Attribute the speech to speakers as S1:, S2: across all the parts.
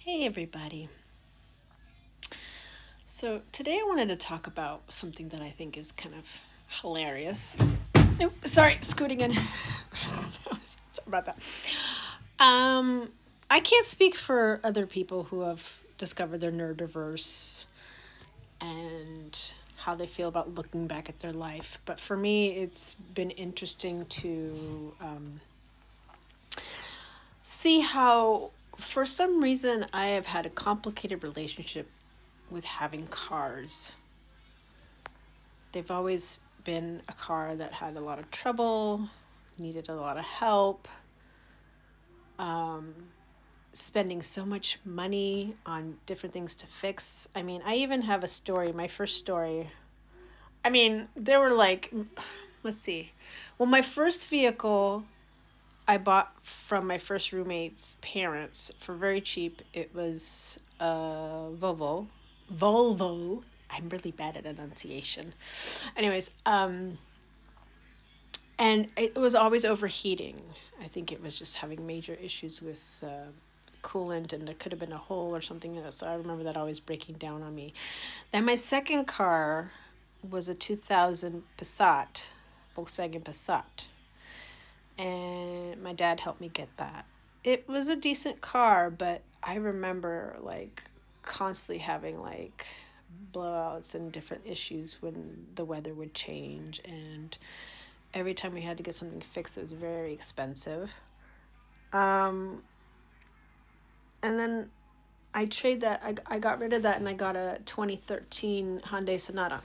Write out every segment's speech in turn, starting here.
S1: Hey, everybody. So, today I wanted to talk about something that I think is kind of hilarious. Oh, sorry, scooting in. Sorry about that. Um, I can't speak for other people who have discovered their neurodiverse and how they feel about looking back at their life. But for me, it's been interesting to see how, for some reason, I have had a complicated relationship with having cars. They've always been a car that had a lot of trouble, needed a lot of help, spending so much money on different things to fix. I mean, I even have a story, my first story. I mean, there were like, let's see. Well, my first vehicle I bought from my first roommate's parents for very cheap. It was a Volvo. Volvo. I'm really bad at enunciation. Anyways, and it was always overheating. I think it was just having major issues with coolant, and there could have been a hole or something. So I remember that always breaking down on me. Then my second car was a 2000 Passat, Volkswagen Passat, and my dad helped me get that. It was a decent car, but I remember like constantly having like blowouts and different issues when the weather would change, and every time we had to get something fixed, it was very expensive. And then I got rid of that and I got a 2013 Hyundai Sonata.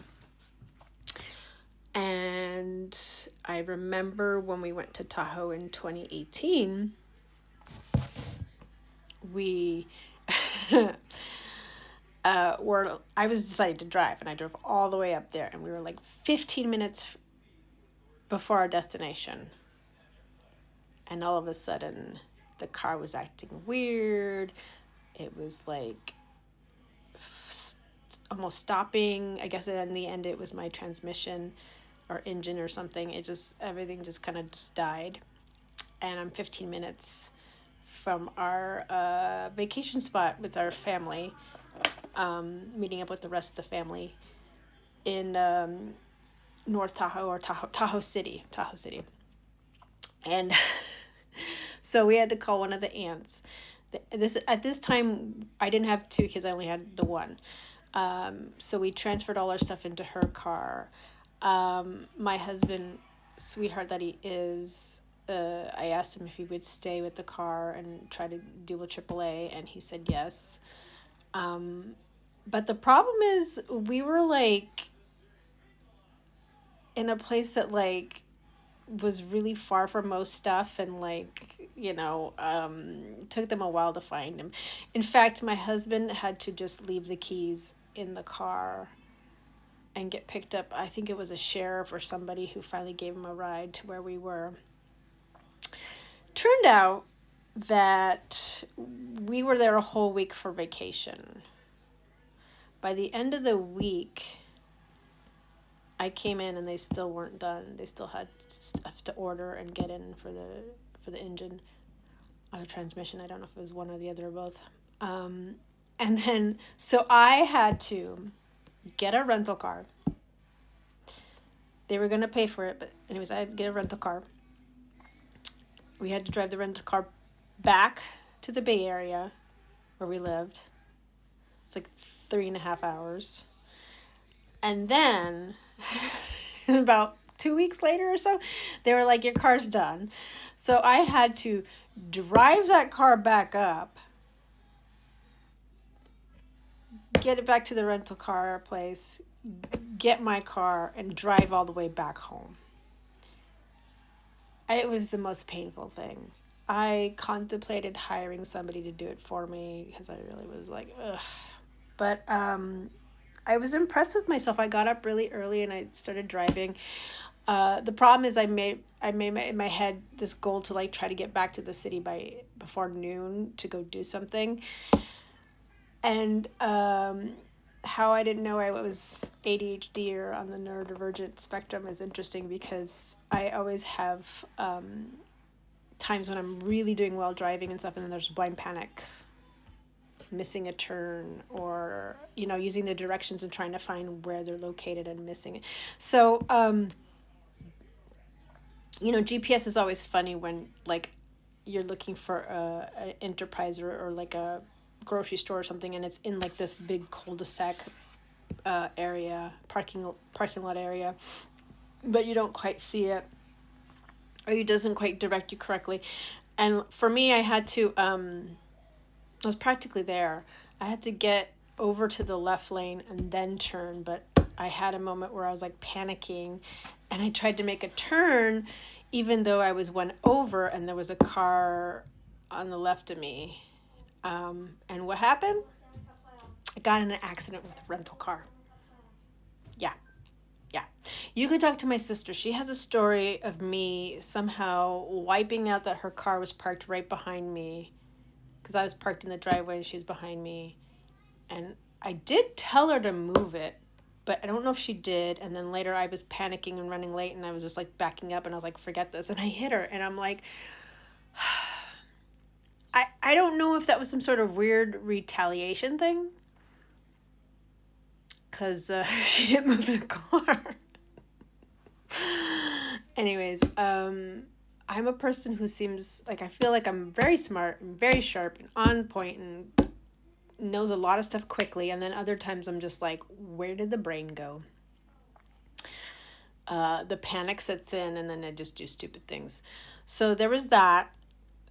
S1: And I remember when we went to Tahoe in 2018, we I was decided to drive, and I drove all the way up there, and we were like 15 minutes before our destination. And all of a sudden, the car was acting weird. It was like almost stopping. I guess in the end it was my transmission or engine or something. It just, everything just kind of just died. And I'm 15 minutes from our vacation spot with our family, meeting up with the rest of the family in North Tahoe or Tahoe City. Tahoe City. And so we had to call one of the aunts. This At this time, I didn't have two kids. I only had the one. So we transferred all our stuff into her car. My husband, sweetheart that he is, I asked him if he would stay with the car and try to deal with AAA, and he said yes. But the problem is, we were like in a place that like was really far from most stuff, and like took them a while to find him. In fact, my husband had to just leave the keys in the car and get picked up. I think it was a sheriff or somebody who finally gave him a ride to where we were. Turned out that we were there a whole week for vacation. By the end of the week, I came in and they still weren't done. They still had stuff to order and get in for the engine or transmission. I don't know if it was one or the other or both. And then so I had to get a rental car. They were gonna pay for it, but anyways, I had to get a rental car. We had to drive the rental car back to the Bay Area where we lived. It's like 3.5 hours. And then about 2 weeks later or so, they were like, your car's done. So I had to drive that car back up, get it back to the rental car place, get my car, and drive all the way back home. It was the most painful thing. I contemplated hiring somebody to do it for me because I really was like, ugh. But I was impressed with myself. I got up really early and I started driving. The problem is I made in my head this goal to like try to get back to the city by before noon to go do something. And how I didn't know I was ADHD or on the neurodivergent spectrum is interesting because I always have times when I'm really doing well driving and stuff, and then there's blind panic missing a turn, or, using the directions and trying to find where they're located and missing it. So, GPS is always funny when, like, you're looking for an enterprise, or like a grocery store or something, and it's in like this big cul-de-sac area, parking lot area, but you don't quite see it, or it doesn't quite direct you correctly. And for me, I had to, I was practically there. I had to get over to the left lane and then turn, but I had a moment where I was like panicking, and I tried to make a turn even though I was one over and there was a car on the left of me. And what happened? I got in an accident with a rental car. Yeah. Yeah. You can talk to my sister. She has a story of me somehow wiping out that her car was parked right behind me, because I was parked in the driveway and she was behind me. And I did tell her to move it, but I don't know if she did. And then later I was panicking and running late, and I was just like backing up, and I was like, forget this. And I hit her, and I'm like, I don't know if that was some sort of weird retaliation thing, because she didn't move the car. Anyways, I'm a person who seems like, I feel like I'm very smart and very sharp and on point and knows a lot of stuff quickly, and then other times I'm just like, where did the brain go? The panic sets in, and then I just do stupid things. So there was that.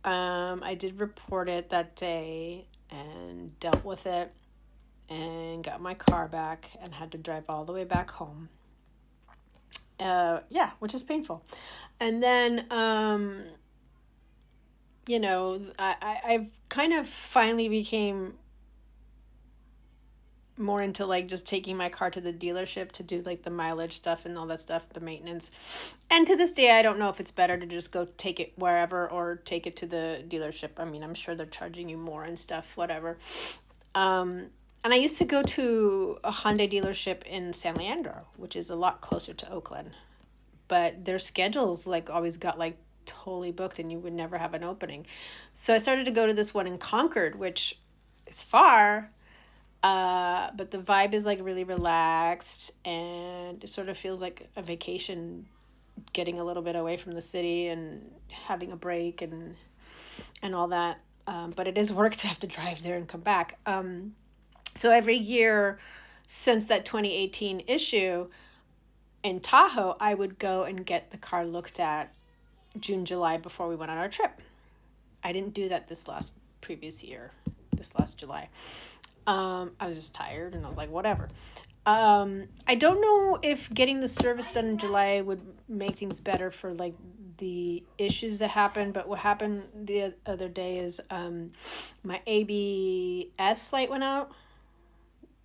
S1: I did report it that day and dealt with it, and got my car back and had to drive all the way back home. Which is painful. And then, I've kind of finally became more into like just taking my car to the dealership to do like the mileage stuff and all that stuff, the maintenance. And to this day, I don't know if it's better to just go take it wherever or take it to the dealership. I mean, I'm sure they're charging you more and stuff, whatever. And I used to go to a Hyundai dealership in San Leandro, which is a lot closer to Oakland. But their schedules like always got like totally booked, and you would never have an opening. So I started to go to this one in Concord, which is far, but the vibe is like really relaxed, and it sort of feels like a vacation, getting a little bit away from the city and having a break and all that. But it is work to have to drive there and come back. So every year since that 2018 issue in Tahoe, I would go and get the car looked at June, July before we went on our trip. I didn't do that this last July. I was just tired, and I was like, whatever. I don't know if getting the service done in July would make things better for like the issues that happened, but what happened the other day is my ABS light went out,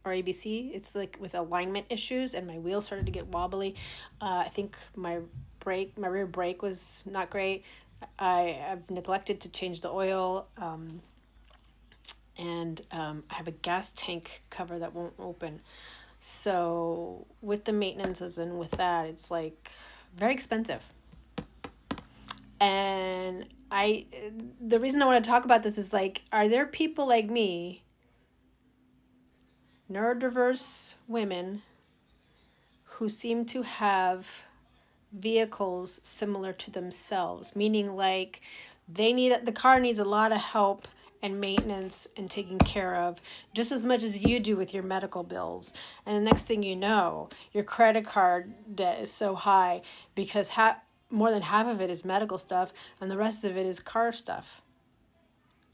S1: or ABC. It's like with alignment issues, and my wheel started to get wobbly. I think my rear brake was not great. I have neglected to change the oil. And I have a gas tank cover that won't open. So with the maintenances and with that, it's like very expensive. And the reason I want to talk about this is like, are there people like me, neurodiverse women, who seem to have vehicles similar to themselves, meaning like the car needs a lot of help and maintenance and taking care of just as much as you do with your medical bills. And the next thing you know, your credit card debt is so high because more than half of it is medical stuff and the rest of it is car stuff.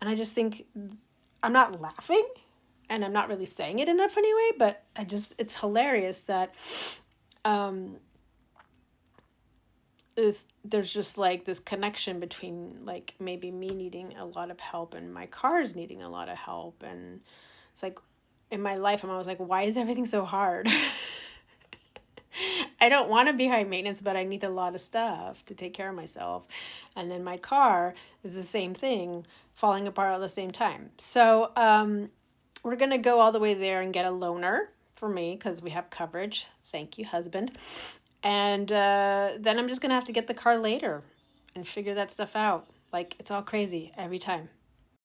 S1: And I just think, I'm not laughing and I'm not really saying it in a funny way, but it's hilarious that there's just like this connection between like maybe me needing a lot of help and my car's needing a lot of help. And it's like in my life, I'm always like, why is everything so hard? I don't want to be high maintenance, but I need a lot of stuff to take care of myself. And then my car is the same thing, falling apart at the same time. So we're going to go all the way there and get a loaner for me because we have coverage. Thank you, husband. And then I'm just going to have to get the car later and figure that stuff out. Like, it's all crazy every time.